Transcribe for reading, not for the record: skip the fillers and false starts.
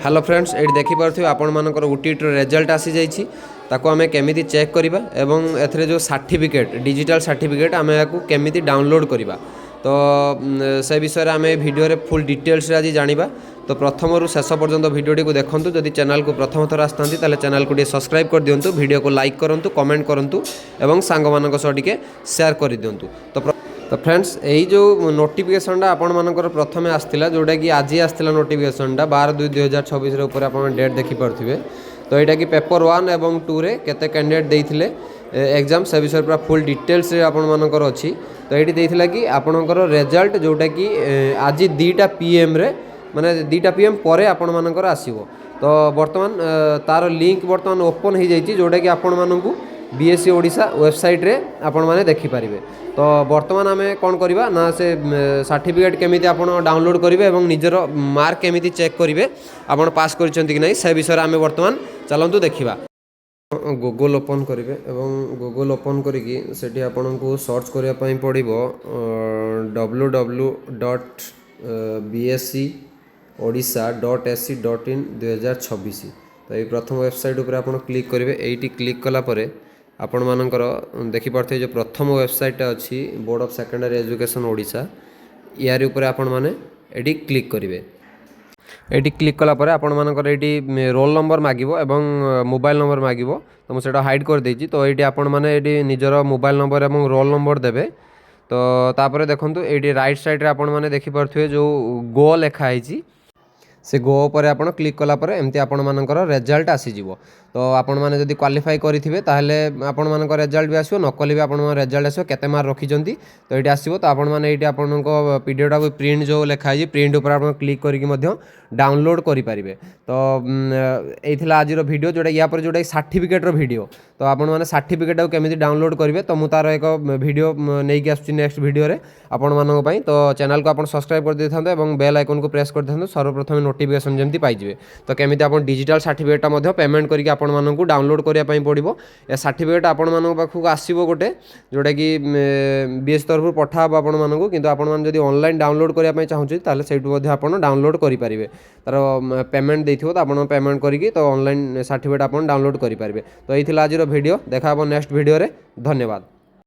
Hello friends ये देखिपे आपण मानकर ओटीटी रिजल्ट आसी जाइए ताको आमे केमिति चेक करिबा एवं एथरे जो सर्टिफिकेट डिजिटल सर्टिफिकेट आमे याकू केमिति डाउनलोड करिबा तो से विषय रे आमे वीडियो रे फुल डिटेल्स रे आज जानिबा। तो प्रथम रु शेष पर्यंत वीडियोटी को देखंतु। जदि चैनल को प्रथम थर आसतांती ताले चैनल को सब्सक्राइब कर दियंतु, वीडियो को लाइक करंतु, कमेंट करंतु एवं सांग मानक सह टिके शेयर कर दियंतु। तो फ्रेंड्स यही जो नोटिफिकेशन आपण मानकर प्रथम आसला जोटा कि आज आसला नोटिफिकेशन 12/2/2026 ऊपर आप डेट देखिपे। तो यहाँ कि पेपर 1 एवं 2 रे केते कैंडिडेट देइथिले एग्जाम से विषय पूरा फुल डिटेल्स आपण मानकर अच्छी। तो ये देइथिला कि आपणकर रिजल्ट जोटा कि आज 2टा PM रे माने 2टा PM पर आपण मानकर आसीबो। तो वर्तमान तार लिंक वर्तमान ओपन हो जाइए जोटा कि आपण मानकू BSc ओडिशा वेबसाइट रे आपण माने देखि पारिबे। तो वर्तमान आमे कोन करबा ना से सर्टिफिकेट केमिति आपण डाउनलोड करिवे एवं निजर मार्क केमिति चेक करिवे आपण पास करिसंती कि नै से विषय आमे वर्तमान चलंतु देखिबा। गूगल ओपन करिवे एवं गूगल ओपन करिकि सेठी आपनकू सर्च करिया पई पड़िबो www.bschodisha.ac.in 2026। तो ये प्रथम वेबसाइट उपर आपण क्लिक करेंगे। यही क्लिक कला परे आपण मानकर देखिपे जो प्रथम वेबसाइट अच्छी board of secondary education Odisha यार ऊपर आपण मैंने ये क्लिक करेंगे। ये क्लिक कला परे आपण मानकर ये रोल नंबर मागिबो एवं मोबाइल नंबर मागिबो। तो मुझे हाइड कर देछि। तो ये आपण मैंने ये निजर मोबाइल नंबर एवं रोल नंबर देबे। तो तापर देखंतु ये राइट साइड रे आपण मैंने देखिपे जो गो लिखाई से गो पर आपण क्लिक कला पर एमती आपण मानकर रिजल्ट आसीजिवो। तो आपण माने जदि क्वालिफाई करिथिबे ताहले आपण मानकर रिजल्ट भी आसीबो, नकली भी आपण रिजल्ट आसीबो केते मार्क रखिजंती तो एटी आसीबो। तो आपण माने एटी आपनको पीडीएफ को प्रिंट जो लिखा है प्रिंट ऊपर आपण क्लिक करके मध्य डाउनलोड करि पारिबे। तो एथिला आज रो वीडियो जोडा या पर जोडा सर्टिफिकेट रो वीडियो। तो आपण माने सर्टिफिकेट को केमिति डाउनलोड करिवे तो मु तार एक वीडियो नै कि आछी नेक्स्ट वीडियो रे आपण मानक पई। तो चैनल को आपण सब्सक्राइब कर देथांतो एवं बेल आइकन को प्रेस कर देथांतो सर्वप्रथम नोटिफिकेशन जमती पाइजिवे। तो केमिति आपण डिजिटल सर्टिफिकेट मध्य पेमेंट करके आपण मानकू डाउनलोड करिया पई पड़िबो। ए सर्टिफिकेट आपण मानक पाखु आसीबो गोटे जोटा कि BSc तरफ पठाबो आपण मानकू। किंतु आपण मान जदि ऑनलाइन डाउनलोड करिया पई चाहूछि ताले सेटु मध्य आपण डाउनलोड करि पारिबे। तार पेमेंट देथिबो तो आपण पेमेंट करिकि तो ऑनलाइन सर्टिफिकेट आपण डाउनलोड करि पारिबे। तो एथिला आज रो वीडियो देखाबो नेक्स्ट वीडियो रे। धन्यवाद।